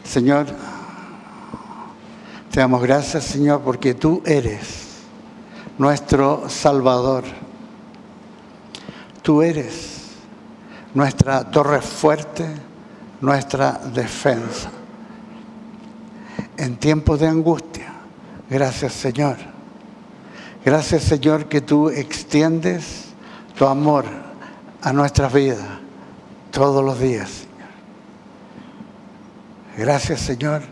Señor, te damos gracias, Señor, porque tú eres nuestro Salvador. Tú eres nuestra torre fuerte, nuestra defensa. En tiempos de angustia, gracias, Señor. Gracias, Señor, que tú extiendes tu amor a nuestras vidas todos los días, Señor. Gracias, Señor.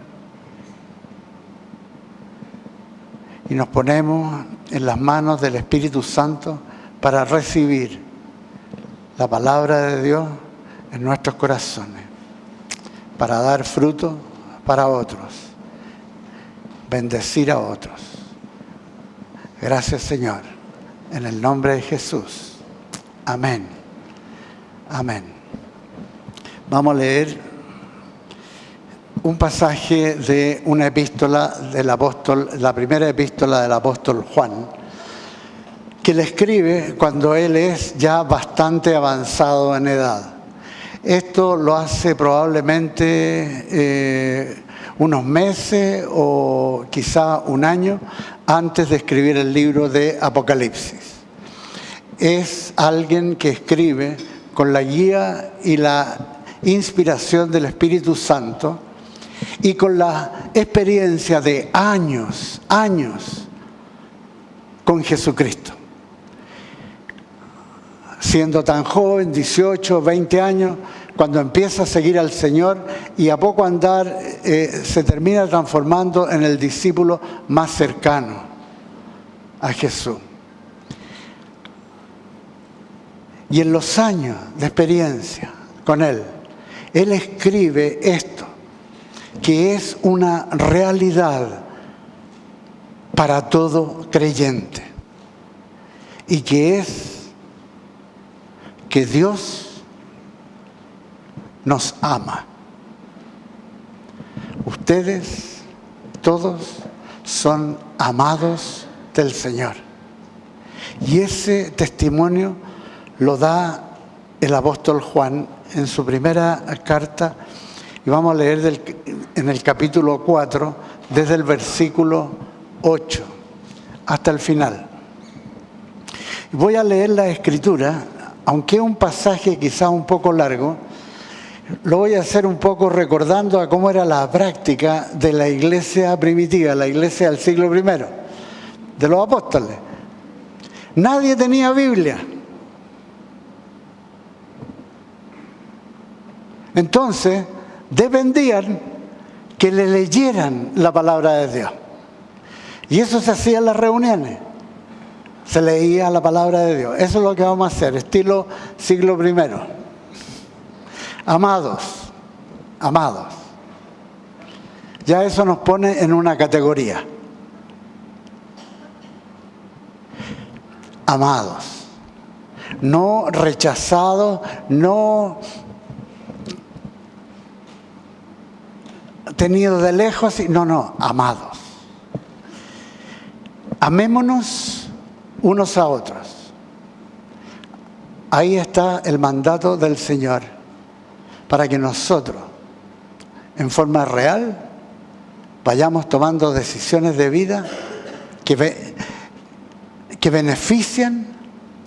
Y nos ponemos en las manos del Espíritu Santo para recibir la palabra de Dios en nuestros corazones, para dar fruto para otros, bendecir a otros. Gracias, Señor, en el nombre de Jesús. Amén. Amén. Vamos a leer un pasaje de una epístola del apóstol, la primera epístola del apóstol Juan, que le escribe cuando él es ya bastante avanzado en edad. Esto lo hace probablemente unos meses o quizá un año antes de escribir el libro de Apocalipsis. Es alguien que escribe con la guía y la inspiración del Espíritu Santo y con la experiencia de años con Jesucristo. Siendo tan joven, 18, 20 años, cuando empieza a seguir al Señor y a poco andar se termina transformando en el discípulo más cercano a Jesús. Y en los años de experiencia con Él escribe esto, que es una realidad para todo creyente, y que es que Dios nos ama. Ustedes todos son amados del Señor. Y ese testimonio lo da el apóstol Juan en su primera carta, y vamos a leer en el capítulo 4, desde el versículo 8 hasta el final. Voy a leer la Escritura, aunque es un pasaje quizá un poco largo. Lo voy a hacer un poco recordando a cómo era la práctica de la iglesia primitiva, la iglesia del siglo I, de los apóstoles. Nadie tenía Biblia. Entonces, dependían que le leyeran la palabra de Dios. Y eso se hacía en las reuniones. Se leía la palabra de Dios. Eso es lo que vamos a hacer, estilo siglo I. Amados, ya eso nos pone en una categoría. Amados, no rechazados, no tenidos de lejos, no, amados. Amémonos unos a otros. Ahí está el mandato del Señor, para que nosotros, en forma real, vayamos tomando decisiones de vida que benefician,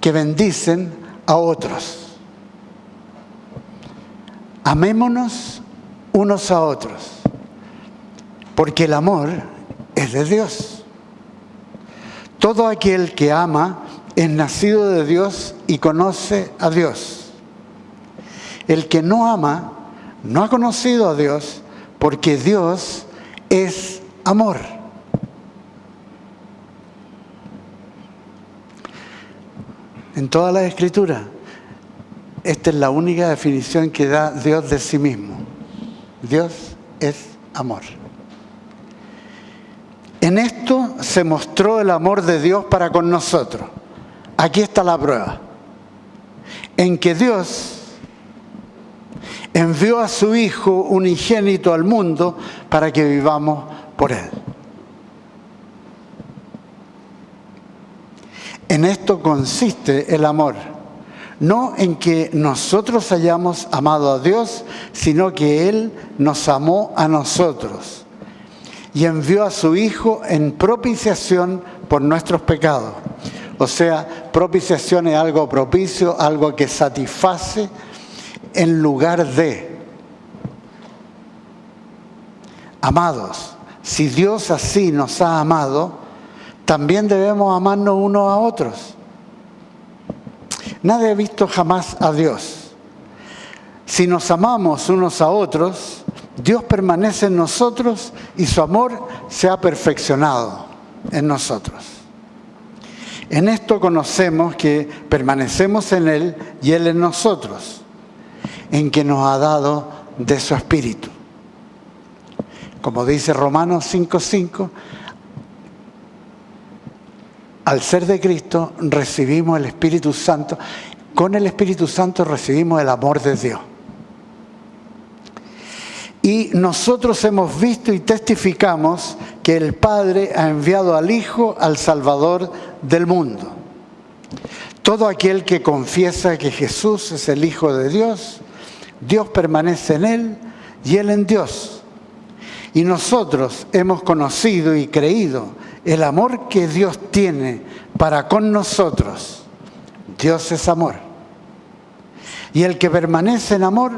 que bendicen a otros. Amémonos unos a otros, porque el amor es de Dios. Todo aquel que ama es nacido de Dios y conoce a Dios. El que no ama no ha conocido a Dios, porque Dios es amor. En toda la Escritura, esta es la única definición que da Dios de sí mismo. Dios es amor. En esto se mostró el amor de Dios para con nosotros. Aquí está la prueba. En que Dios envió a su Hijo unigénito al mundo para que vivamos por Él. En esto consiste el amor. no en que nosotros hayamos amado a Dios, sino que Él nos amó a nosotros y envió a su Hijo en propiciación por nuestros pecados. O sea, propiciación es algo propicio, algo que satisface en lugar de. Amados, si Dios así nos ha amado, también debemos amarnos unos a otros. Nadie ha visto jamás a Dios. Si nos amamos unos a otros, Dios permanece en nosotros y su amor se ha perfeccionado en nosotros. En esto conocemos que permanecemos en Él y Él en nosotros, en que nos ha dado de su Espíritu. Como dice Romanos 5:5, al ser de Cristo recibimos el Espíritu Santo. Con el Espíritu Santo recibimos el amor de Dios. Y nosotros hemos visto y testificamos que el Padre ha enviado al Hijo, al Salvador del mundo. Todo aquel que confiesa que Jesús es el Hijo de Dios, Dios permanece en Él y Él en Dios. Y nosotros hemos conocido y creído el amor que Dios tiene para con nosotros. Dios es amor. Y el que permanece en amor,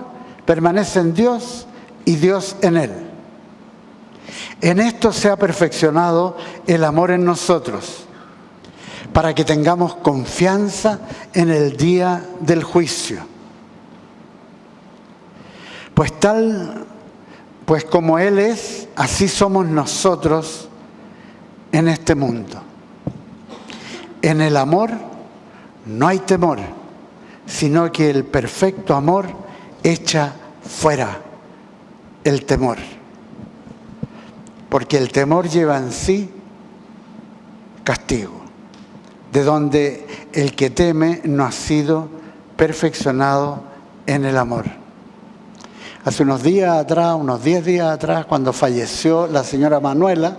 permanece en Dios y Dios en Él. En esto se ha perfeccionado el amor en nosotros, para que tengamos confianza en el día del juicio. Pues como Él es, así somos nosotros en este mundo. En el amor no hay temor, sino que el perfecto amor echa fuera el temor. Porque el temor lleva en sí castigo, de donde el que teme no ha sido perfeccionado en el amor. Hace unos 10 días atrás, cuando falleció la señora Manuela,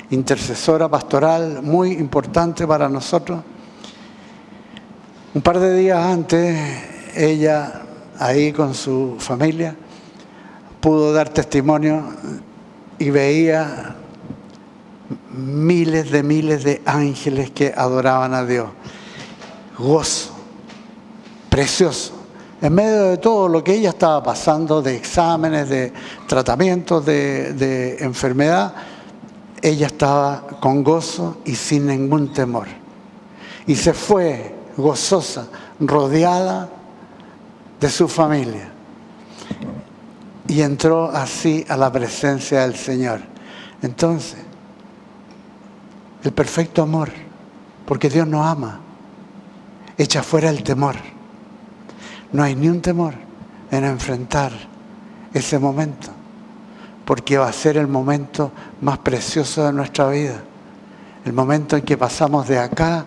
intercesora pastoral muy importante para nosotros, un par de días antes, ella ahí con su familia pudo dar testimonio y veía miles de ángeles que adoraban a Dios. Gozo, precioso. En medio de todo lo que ella estaba pasando, de exámenes, de tratamientos, de enfermedad, ella estaba con gozo y sin ningún temor. Y se fue gozosa, rodeada de su familia. Y entró así a la presencia del Señor. Entonces, el perfecto amor, porque Dios nos ama, echa fuera el temor. No hay ni un temor en enfrentar ese momento, porque va a ser el momento más precioso de nuestra vida. El momento en que pasamos de acá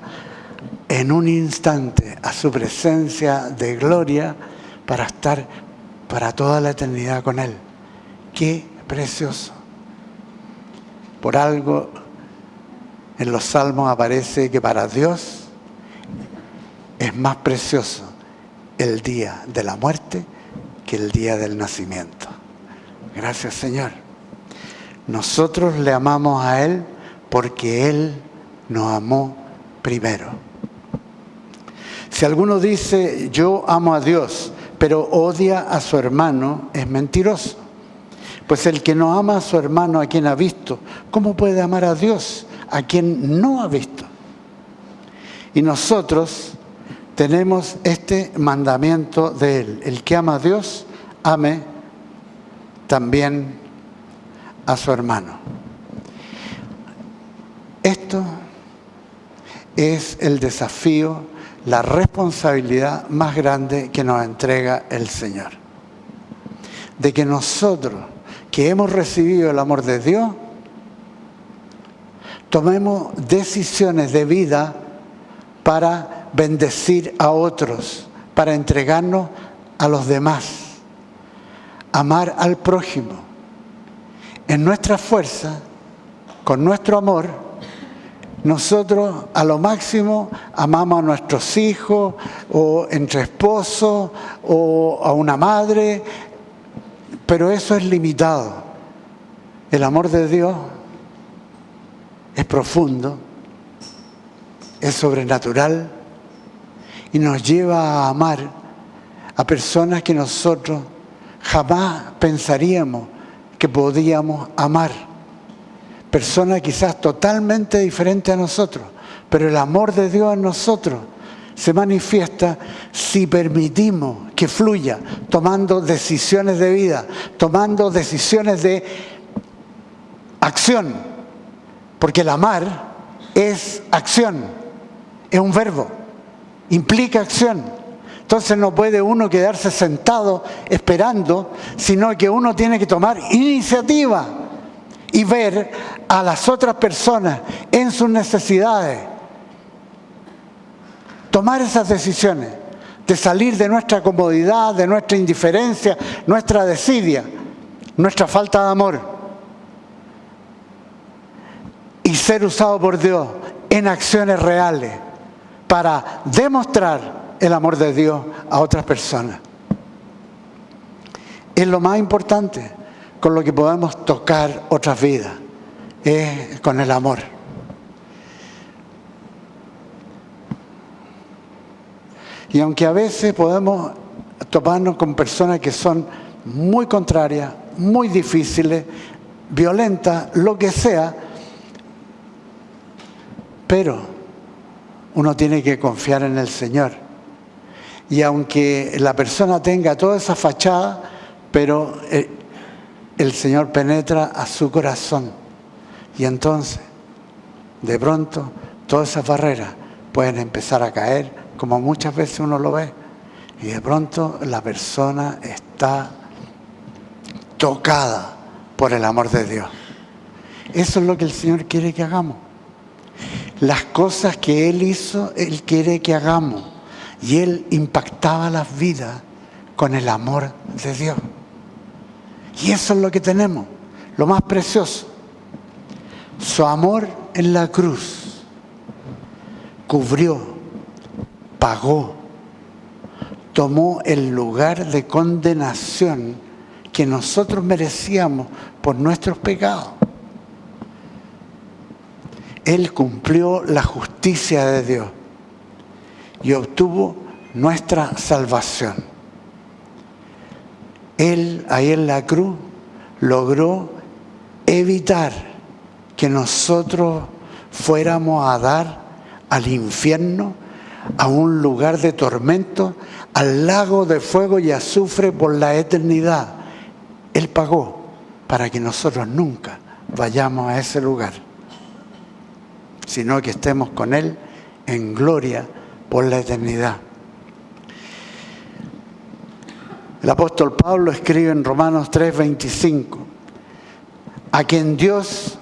en un instante a su presencia de gloria para estar para toda la eternidad con Él. ¡Qué precioso! Por algo en los Salmos aparece que para Dios es más precioso el día de la muerte que el día del nacimiento. Gracias, Señor. Nosotros le amamos a Él porque Él nos amó primero. Si alguno dice, yo amo a Dios, pero odia a su hermano, es mentiroso. Pues el que no ama a su hermano a quien ha visto, ¿cómo puede amar a Dios a quien no ha visto? Y nosotros tenemos este mandamiento de Él. El que ama a Dios, ame también a su hermano. Esto es el desafío, la responsabilidad más grande que nos entrega el Señor. De que nosotros, que hemos recibido el amor de Dios, tomemos decisiones de vida para bendecir a otros, para entregarnos a los demás, amar al prójimo, en nuestra fuerza, con nuestro amor, Nosotros a lo máximo amamos a nuestros hijos o entre esposos o a una madre, pero eso es limitado. El amor de Dios es profundo, es sobrenatural y nos lleva a amar a personas que nosotros jamás pensaríamos que podíamos amar. Personas quizás totalmente diferentes a nosotros, pero el amor de Dios en nosotros se manifiesta si permitimos que fluya, tomando decisiones de vida, tomando decisiones de acción, porque el amar es acción, es un verbo, implica acción. Entonces no puede uno quedarse sentado esperando, sino que uno tiene que tomar iniciativa y ver a las otras personas en sus necesidades. Tomar esas decisiones de salir de nuestra comodidad, de nuestra indiferencia, nuestra desidia, nuestra falta de amor. Y ser usado por Dios en acciones reales para demostrar el amor de Dios a otras personas. Es lo más importante con lo que podemos tocar otras vidas, es con el amor. Y aunque a veces podemos toparnos con personas que son muy contrarias, muy difíciles, violentas, lo que sea, pero uno tiene que confiar en el Señor. Y aunque la persona tenga toda esa fachada, pero el Señor penetra a su corazón. Y entonces, de pronto, todas esas barreras pueden empezar a caer, como muchas veces uno lo ve. Y de pronto la persona está tocada por el amor de Dios. Eso es lo que el Señor quiere que hagamos. Las cosas que Él hizo, Él quiere que hagamos. Y Él impactaba las vidas con el amor de Dios. Y eso es lo que tenemos, lo más precioso. Su amor en la cruz cubrió, pagó, tomó el lugar de condenación que nosotros merecíamos por nuestros pecados. Él cumplió la justicia de Dios y obtuvo nuestra salvación. Él, ahí en la cruz, logró evitar que nosotros fuéramos a dar al infierno, a un lugar de tormento, al lago de fuego y azufre por la eternidad. Él pagó para que nosotros nunca vayamos a ese lugar, sino que estemos con Él en gloria por la eternidad. El apóstol Pablo escribe en Romanos 3:25, a quien Dios,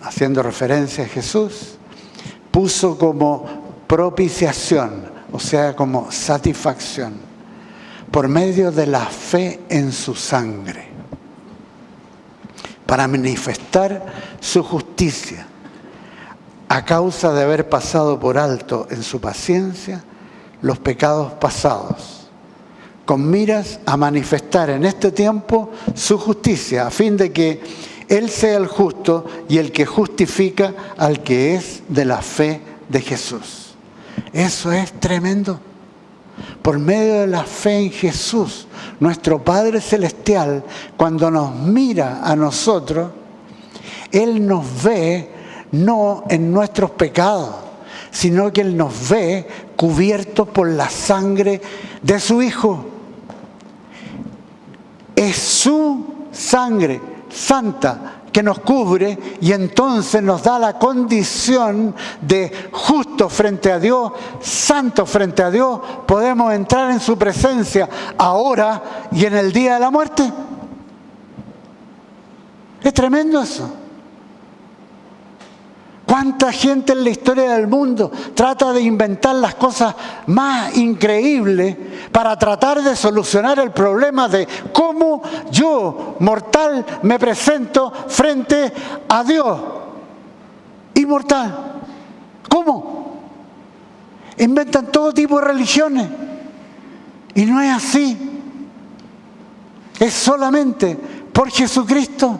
haciendo referencia a Jesús, puso como propiciación, o sea, como satisfacción, por medio de la fe en su sangre, para manifestar su justicia, a causa de haber pasado por alto en su paciencia los pecados pasados, con miras a manifestar en este tiempo su justicia, a fin de que Él sea el justo y el que justifica al que es de la fe de Jesús. Eso es tremendo. Por medio de la fe en Jesús, nuestro Padre Celestial, cuando nos mira a nosotros, Él nos ve no en nuestros pecados, sino que Él nos ve cubiertos por la sangre de su Hijo. Es su sangre santa que nos cubre y entonces nos da la condición de justo frente a Dios, santo frente a Dios. Podemos entrar en su presencia ahora y en el día de la muerte. Es tremendo eso. ¿Cuánta gente en la historia del mundo trata de inventar las cosas más increíbles para tratar de solucionar el problema de cómo yo, mortal, me presento frente a Dios? Inmortal. ¿Cómo? Inventan todo tipo de religiones. Y no es así. Es solamente por Jesucristo.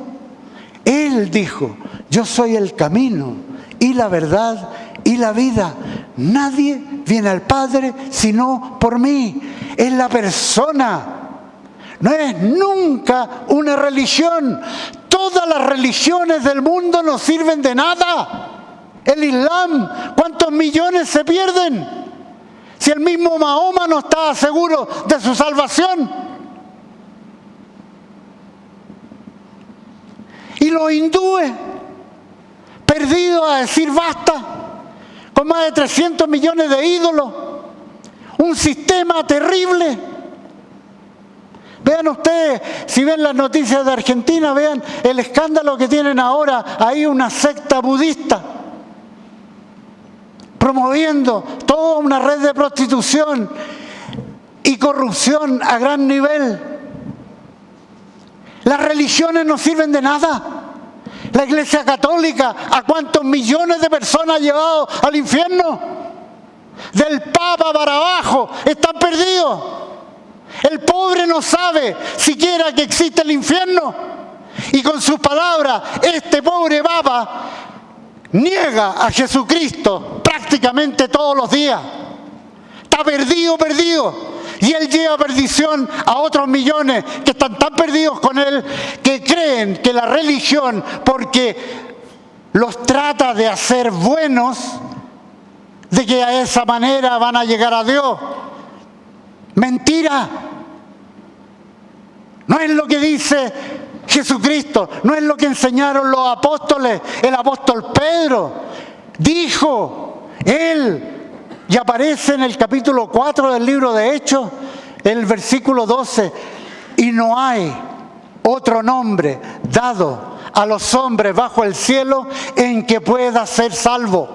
Él dijo, yo soy el camino y la verdad y la vida. Nadie viene al Padre sino por mí. Es la persona. No es nunca una religión. Todas las religiones del mundo no sirven de nada. El Islam, ¿cuántos millones se pierden? Si el mismo Mahoma no estaba seguro de su salvación. Y los hindúes, perdidos a decir basta, con más de 300 millones de ídolos, un sistema terrible. Vean ustedes, si ven las noticias de Argentina, vean el escándalo que tienen ahora, ahí una secta budista, promoviendo toda una red de prostitución y corrupción a gran nivel. Las religiones no sirven de nada. La Iglesia Católica, ¿a cuántos millones de personas ha llevado al infierno? Del Papa para abajo, están perdidos. El pobre no sabe siquiera que existe el infierno. Y con sus palabras, este pobre Papa niega a Jesucristo prácticamente todos los días. Está perdido, perdido. Y él lleva perdición a otros millones que están tan perdidos con él que creen que la religión, porque los trata de hacer buenos, de que a esa manera van a llegar a Dios. Mentira. No es lo que dice Jesucristo, no es lo que enseñaron los apóstoles. El apóstol Pedro dijo, él, y aparece en el capítulo 4 del libro de Hechos, el versículo 12, y no hay otro nombre dado a los hombres bajo el cielo en que pueda ser salvo.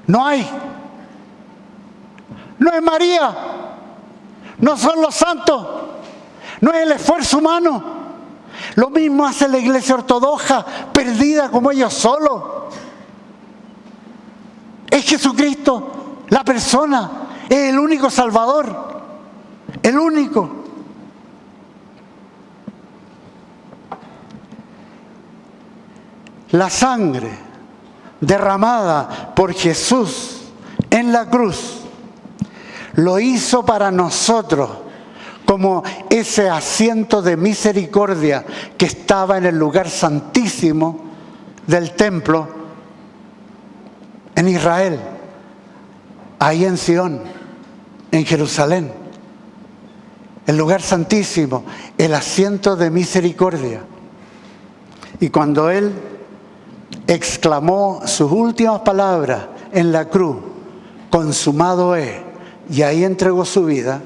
No hay. No es María, no son los santos, no es el esfuerzo humano. Lo mismo hace la Iglesia ortodoxa, perdida como ellos solos. Es Jesucristo, la persona, es el único Salvador, el único. La sangre derramada por Jesús en la cruz lo hizo para nosotros como ese asiento de misericordia que estaba en el lugar santísimo del templo en Israel, ahí en Sion, en Jerusalén. El lugar santísimo, el asiento de misericordia. Y cuando Él exclamó sus últimas palabras en la cruz, consumado es, y ahí entregó su vida,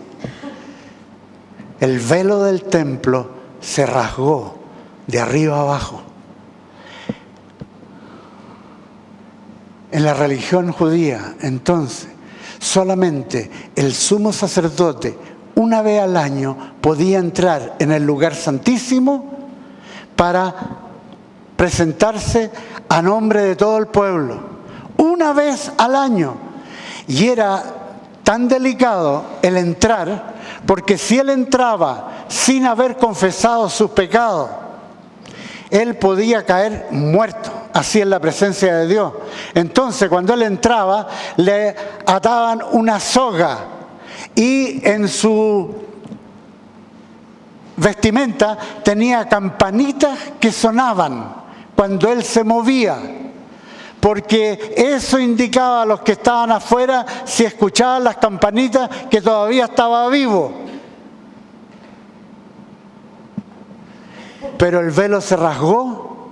el velo del templo se rasgó de arriba abajo. En la religión judía, entonces, solamente el sumo sacerdote, una vez al año, podía entrar en el lugar santísimo para presentarse a nombre de todo el pueblo. Una vez al año. Y era tan delicado el entrar, porque si él entraba sin haber confesado sus pecados, él podía caer muerto, así en la presencia de Dios. Entonces, cuando él entraba, le ataban una soga y en su vestimenta tenía campanitas que sonaban cuando él se movía, porque eso indicaba a los que estaban afuera, si escuchaban las campanitas, que todavía estaba vivo. Pero el velo se rasgó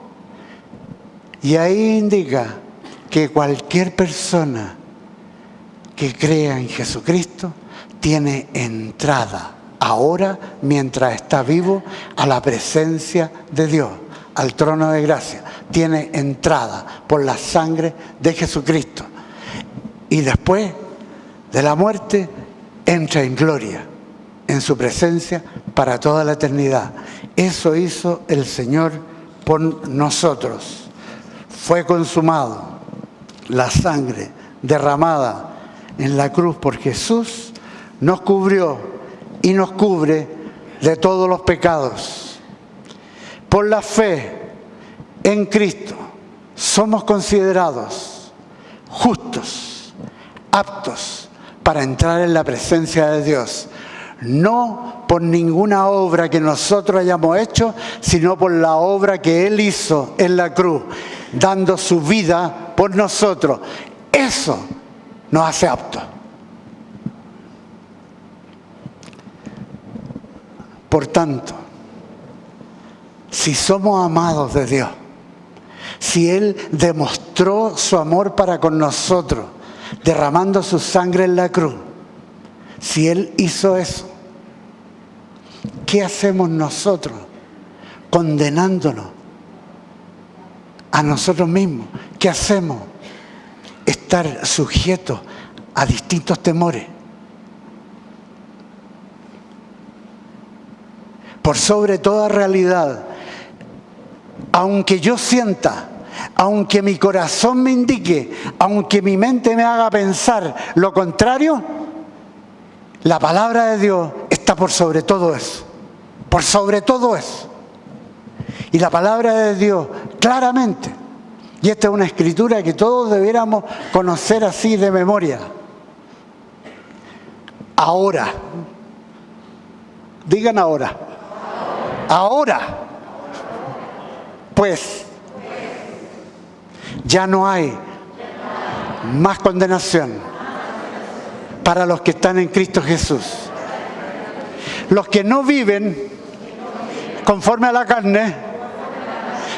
y ahí indica que cualquier persona que crea en Jesucristo tiene entrada ahora, mientras está vivo, a la presencia de Dios, al trono de gracia. Tiene entrada por la sangre de Jesucristo. Y después de la muerte, entra en gloria, en su presencia para toda la eternidad. Eso hizo el Señor por nosotros. Fue consumado. La sangre derramada en la cruz por Jesús nos cubrió y nos cubre de todos los pecados. Por la fe en Cristo somos considerados justos, aptos para entrar en la presencia de Dios. No por ninguna obra que nosotros hayamos hecho, sino por la obra que Él hizo en la cruz, dando su vida por nosotros. Eso nos hace aptos. Por tanto, si somos amados de Dios, si Él demostró su amor para con nosotros, derramando su sangre en la cruz, si Él hizo eso, ¿qué hacemos nosotros condenándonos a nosotros mismos? ¿Qué hacemos? Estar sujetos a distintos temores. Por sobre toda realidad, aunque yo sienta, aunque mi corazón me indique, aunque mi mente me haga pensar lo contrario, la palabra de Dios está por sobre todo eso. Por sobre todo eso. Y la palabra de Dios claramente, y esta es una escritura que todos debiéramos conocer así de memoria. Ahora. Digan ahora. Ahora. Pues. Ya no hay más condenación para los que están en Cristo Jesús. Los que no viven conforme a la carne,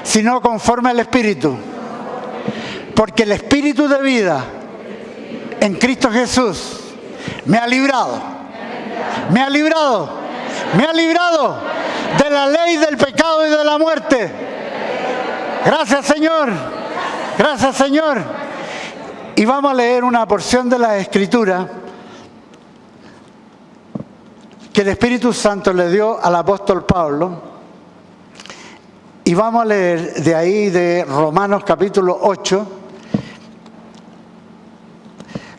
sino conforme al Espíritu. Porque el Espíritu de vida en Cristo Jesús me ha librado. Me ha librado. Me ha librado de la ley del pecado y de la muerte. Gracias, Señor. Gracias, Señor. Y vamos a leer una porción de la Escritura que el Espíritu Santo le dio al apóstol Pablo. Y vamos a leer de ahí, de Romanos capítulo 8,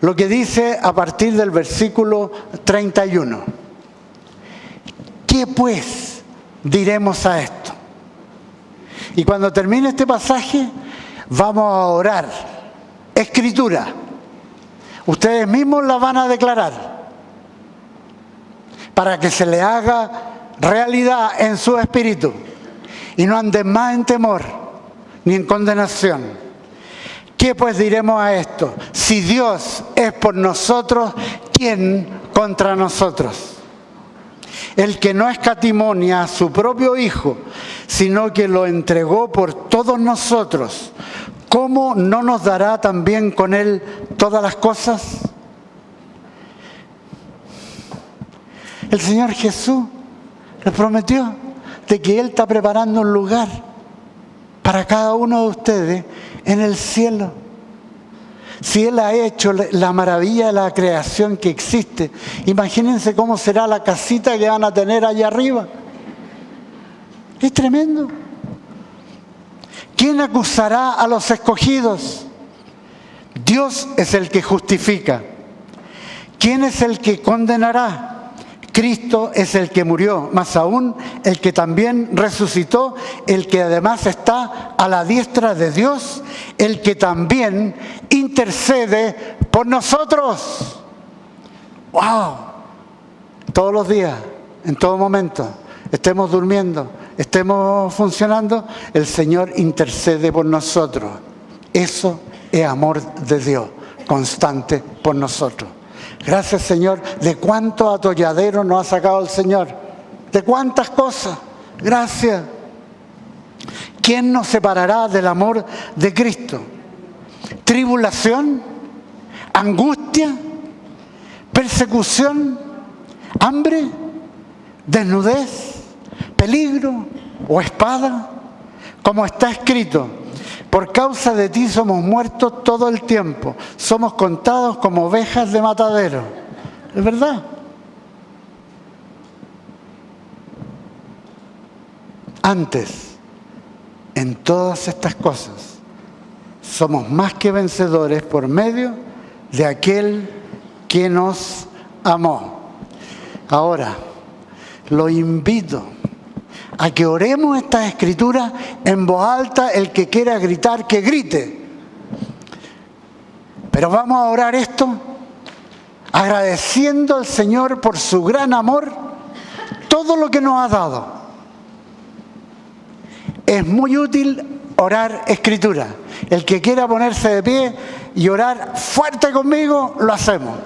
lo que dice a partir del versículo 31. ¿Qué pues diremos a esto? Y cuando termine este pasaje, vamos a orar. Escritura. Ustedes mismos la van a declarar para que se le haga realidad en su espíritu y no anden más en temor ni en condenación. ¿Qué pues diremos a esto? Si Dios es por nosotros, ¿quién contra nosotros? El que no escatimó ni a su propio Hijo, sino que lo entregó por todos nosotros, ¿cómo no nos dará también con Él todas las cosas? El Señor Jesús les prometió de que Él está preparando un lugar para cada uno de ustedes en el cielo. Si Él ha hecho la maravilla de la creación que existe, imagínense cómo será la casita que van a tener allá arriba. Es tremendo. ¿Quién acusará a los escogidos? Dios es el que justifica. ¿Quién es el que condenará? Cristo es el que murió, más aún el que también resucitó, el que además está a la diestra de Dios, el que también intercede por nosotros. ¡Wow! Todos los días, en todo momento, estemos durmiendo, estemos funcionando, el Señor intercede por nosotros. Eso es amor de Dios, constante por nosotros. Gracias, Señor, de cuántos atolladeros nos ha sacado el Señor, de cuántas cosas. Gracias. ¿Quién nos separará del amor de Cristo? ¿Tribulación? ¿Angustia? ¿Persecución? ¿Hambre? ¿Desnudez? ¿Peligro? ¿O espada? Como está escrito: por causa de ti somos muertos todo el tiempo, somos contados como ovejas de matadero. ¿Es verdad? Antes, en todas estas cosas, somos más que vencedores por medio de aquel que nos amó. Ahora, lo invito a que oremos estas escrituras en voz alta. El que quiera gritar, que grite. Pero vamos a orar esto agradeciendo al Señor por su gran amor, todo lo que nos ha dado. Es muy útil orar escritura. El que quiera ponerse de pie y orar fuerte conmigo, lo hacemos.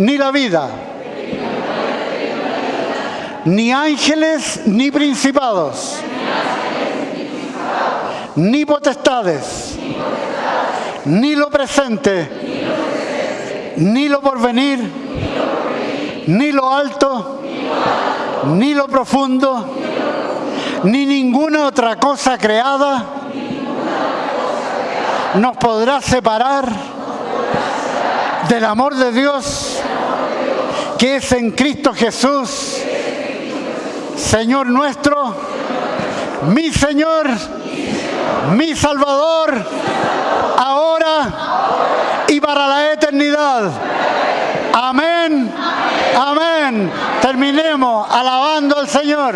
Ni la vida, ni ángeles, ni principados, ni potestades, ni lo presente, ni lo porvenir, ni lo alto, ni lo profundo, ni ninguna otra cosa creada nos podrá separar del amor de Dios que es en Cristo Jesús, Señor nuestro, mi Señor, mi Salvador, ahora y para la eternidad. Amén, amén. Terminemos alabando al Señor.